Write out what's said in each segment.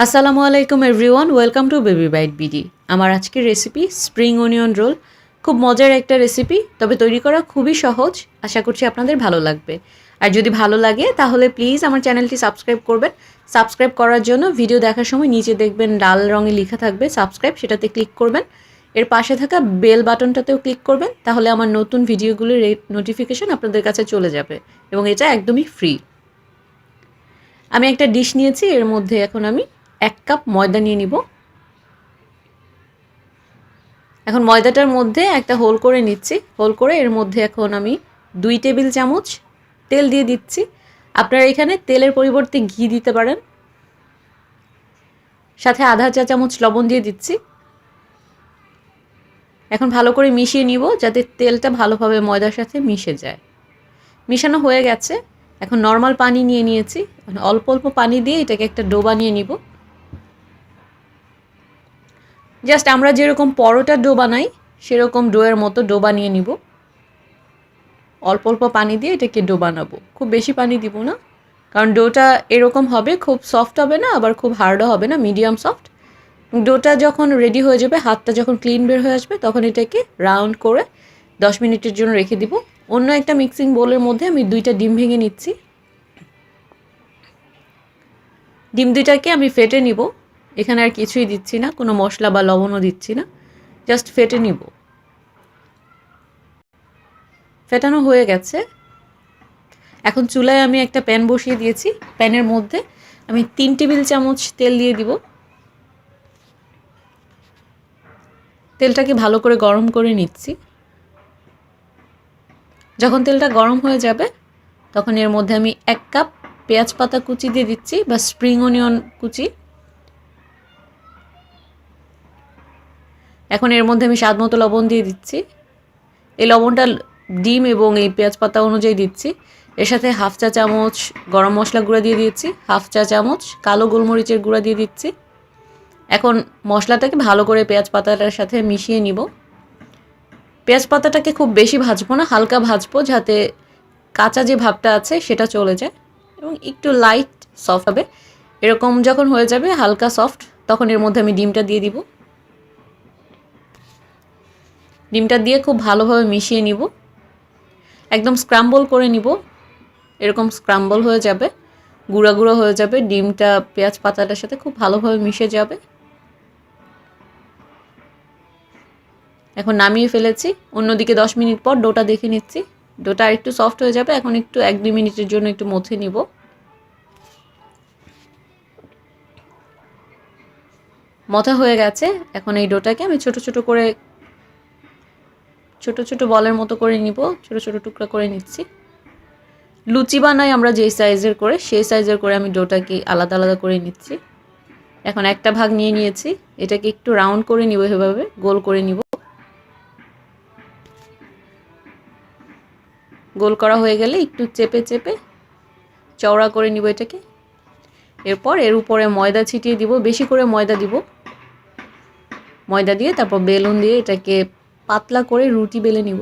আসসালামু আলাইকুম everyone, welcome to baby bite BD. আমার আজকের রেসিপি স্প্রিং অনিয়ন রোল। খুব মজার একটা রেসিপি, তবে তৈরি করা খুবই সহজ। আশা করছি আপনাদের ভালো লাগবে। আর যদি ভালো লাগে তাহলে প্লিজ আমার চ্যানেলটি সাবস্ক্রাইব করবেন। সাবস্ক্রাইব করার জন্য ভিডিও দেখার সময় নিচে দেখবেন লাল রঙে লেখা থাকবে সাবস্ক্রাইব, সেটাতে ক্লিক করবেন। এর পাশে থাকা বেল বাটনটাতেও ক্লিক করবেন, তাহলে আমার নতুন ভিডিওগুলির নোটিফিকেশন আপনাদের কাছে চলে যাবে এবং এটা একদমই ফ্রি। আমি একটা ডিশ নিয়েছি, এর মধ্যে এখন আমি 1 কাপ ময়দা নিয়ে নিব। এখন ময়দাটার মধ্যে একটা হোল করে নিচ্ছি। হোল করে এর মধ্যে এখন আমি 2 টেবিল চামচ তেল দিয়ে দিচ্ছি। আপনারা এখানে তেলের পরিবর্তে ঘি দিতে পারেন। সাথে আধা চা চামচ লবণ দিয়ে দিচ্ছি। এখন ভালো করে মিশিয়ে নিব যাতে তেলটা ভালোভাবে ময়দার সাথে মিশে যায়। মিশানো হয়ে গেছে। এখন নর্মাল পানি নিয়ে নিয়েছি। অল্প অল্প পানি দিয়ে এটাকে একটা ডো বানিয়ে নিব। জাস্ট আমরা যেরকম পরোটার ডো বানাই সেরকম ডোয়ের মতো ডো বানিয়ে নিব। অল্প অল্প পানি দিয়ে এটাকে ডো বানাবো, খুব বেশি পানি দিব না, কারণ ডোটা এরকম হবে, খুব সফট হবে না আবার খুব হার্ডও হবে না, মিডিয়াম সফট। ডোটা যখন রেডি হয়ে যাবে, হাতটা যখন ক্লিন বের হয়ে আসবে, তখন এটাকে রাউন্ড করে 10 মিনিটের জন্য রেখে দিব। অন্য একটা মিক্সিং বোলের মধ্যে আমি 2টা ডিম ভেঙে নিচ্ছি। ডিম 2টাকে আমি ফেটে নিব। এখানে আর কিছুই দিচ্ছি না, কোনো মশলা বা লবণও দিচ্ছি না, জাস্ট ফেটে নিব। ফেটানো হয়ে গেছে। এখন চুলায় আমি একটা প্যান বসিয়ে দিয়েছি। প্যানের মধ্যে আমি 3 টেবিল চামচ তেল দিয়ে দিব। তেলটাকে ভালো করে গরম করে নিচ্ছি। যখন তেলটা গরম হয়ে যাবে, তখন এর মধ্যে আমি 1 কাপ পেঁয়াজ পাতা কুচি দিয়ে দিচ্ছি, বা স্প্রিং অনিয়ন কুচি। এখন এর মধ্যে আমি স্বাদ মতো লবণ দিয়ে দিচ্ছি। এই লবণটা ডিম এবং এই পেঁয়াজ পাতা অনুযায়ী দিচ্ছি। এর সাথে হাফ চা চামচ গরম মশলা গুঁড়া দিয়ে দিচ্ছি, হাফ চা চামচ কালো গোলমরিচের গুঁড়া দিয়ে দিচ্ছি। এখন মশলাটাকে ভালো করে পেঁয়াজ পাতাটার সাথে মিশিয়ে নিব। পেঁয়াজ পাতাটাকে খুব বেশি ভাজবো না, হালকা ভাজবো, যাতে কাঁচা যে ভাবটা আছে সেটা চলে যায় এবং একটু লাইট সফট হবে। এরকম যখন হয়ে যাবে হালকা সফট, তখন এর মধ্যে আমি ডিমটা দিয়ে দিব। ডিমটা দিয়ে খুব ভালোভাবে মিশিয়ে নিব, একদম স্ক্রাম্বল করে নিব। এরকম স্ক্রাম্বল হয়ে যাবে, গুঁড়া গুঁড়ো হয়ে যাবে, ডিমটা পেঁয়াজ পাতাটার সাথে খুব ভালোভাবে মিশে যাবে। এখন নামিয়ে ফেলেছি। অন্যদিকে 10 মিনিট পর ডোটা দেখে নিচ্ছি। ডোটা আরেকটু সফট হয়ে যাবে, এখন একটু 1-2 মিনিটের জন্য একটু মথে নিব। মথা হয়ে গেছে। এখন এই ডোটাকে আমি ছোট ছোট বলের মতো করে নিব, ছোট ছোট টুকরা করে নিচ্ছি। লুচি বানাই আমরা যেই সাইজের করে, সেই সাইজের করে আমি ডোটাকে আলাদা আলাদা করে নিচ্ছি। এখন একটা ভাগ নিয়ে নিয়েছি, এটাকে একটু রাউন্ড করে নিব, এভাবে গোল করে নিব। গোল করা হয়ে গেলে একটু চেপে চেপে চওড়া করে নিব এটাকে। এরপর এর উপরে ময়দা ছিটিয়ে দিব, বেশি করে ময়দা দিব। ময়দা দিয়ে তারপর বেলুন দিয়ে এটাকে পাতলা করে রুটি বেলে নিব।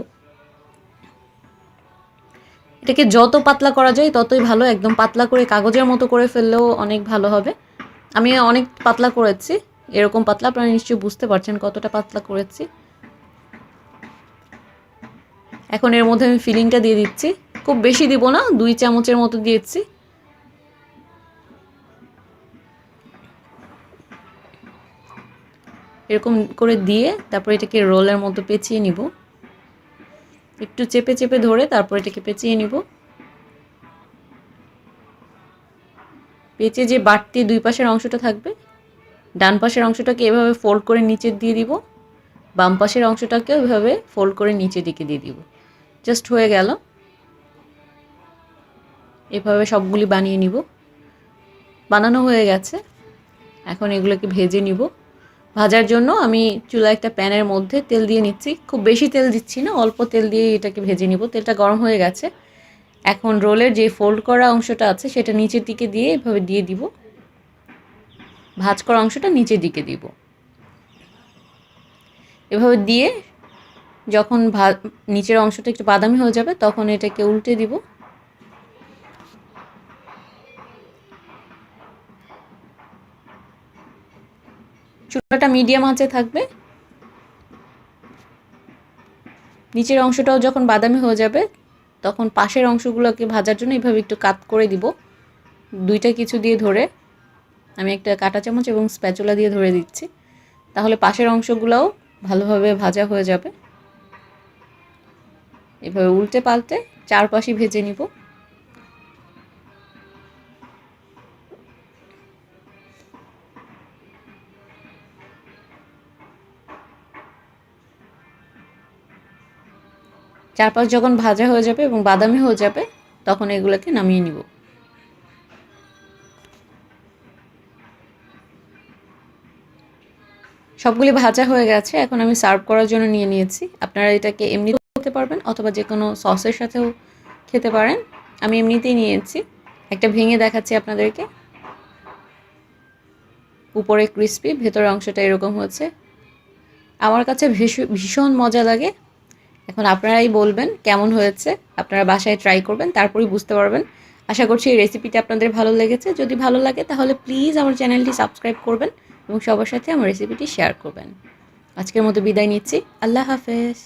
এটাকে যত পাতলা করা যায় ততই ভালো। একদম পাতলা করে কাগজের মতো করে ফেললেও অনেক ভালো হবে। আমি অনেক পাতলা করেছি, এরকম পাতলা, আপনারা নিশ্চয়ই বুঝতে পারছেন কতটা পাতলা করেছি। এখন এর মধ্যে আমি ফিলিংটা দিয়ে দিচ্ছি, খুব বেশি দিব না, 2 চামচের মতো দিয়েছি। এরকম করে দিয়ে তারপর এটাকে রোলের মতো পেঁচিয়ে নিব। একটু চেপে চেপে ধরে তারপর এটাকে পেঁচিয়ে নিব। পেঁচে যে বাড়তি 2 পাশের অংশটা থাকবে, ডান পাশের অংশটাকে এভাবে ফোল্ড করে নিচে দিয়ে দিব, বাম পাশের অংশটাকেও এভাবে ফোল্ড করে নিচের দিকে দিয়ে দিব। জাস্ট হয়ে গেল। এভাবে সবগুলি বানিয়ে নিব। বানানো হয়ে গেছে। এখন এগুলোকে ভেজে নিব। ভাজার জন্য আমি চুলায় একটা প্যানের মধ্যে তেল দিয়ে নিচ্ছি। খুব বেশি তেল দিচ্ছি না, অল্প তেল দিয়ে এটাকে ভেজে নিব। তেলটা গরম হয়ে গেছে। এখন রোলের যে ফোল্ড করা অংশটা আছে সেটা নিচের দিকে দিয়ে এভাবে দিয়ে দিব। ভাজ করা অংশটা নিচের দিকে দিব। এভাবে দিয়ে যখন নিচের অংশটা একটু বাদামি হয়ে যাবে, তখন এটাকে উল্টে দিব। চুলাটা মিডিয়াম আঁচে থাকবে। নিচের অংশটাও যখন বাদামি হয়ে যাবে তখন পাশের অংশগুলোকে ভাজার জন্য এইভাবে একটু কাত করে দিব। দুইটা কিছু দিয়ে ধরে, আমি একটা কাঁটা চামচ এবং স্প্যাচুলা দিয়ে ধরে দিচ্ছি, তাহলে পাশের অংশগুলোও ভালোভাবে ভাজা হয়ে যাবে। এভাবে উল্টে পাল্টে চারপাশই ভেজে নিব। চারপাশ যখন ভাজা হয়ে যাবে এবং বাদামি হয়ে যাবে তখন এগুলোকে নামিয়ে নিব। সবগুলি ভাজা হয়ে গেছে, এখন আমি সার্ভ করার জন্য নিয়ে নিয়েছি। আপনারা এটাকে এমনি খেতে পারবেন অথবা যে কোনো সসের সাথেও খেতে পারেন। আমি এমনিতেই নিয়েছি। একটা ভেঙে দেখাচ্ছি আপনাদেরকে। উপরে ক্রিস্পি, ভেতরের অংশটা এরকম হচ্ছে। আমার কাছে ভীষণ মজা লাগে। এখন আপনারাই বলবেন কেমন হয়েছে। আপনারা বাসায় ট্রাই করবেন, তারপরেই বুঝতে পারবেন। আশা করছি এই রেসিপিটা আপনাদের ভালো লেগেছে। যদি ভালো লাগে তাহলে প্লিজ আমার চ্যানেলটি সাবস্ক্রাইব করবেন এবং সবার সাথে আমার রেসিপিটি শেয়ার করবেন। আজকের মতো বিদায় নিচ্ছি। আল্লাহ হাফেজ।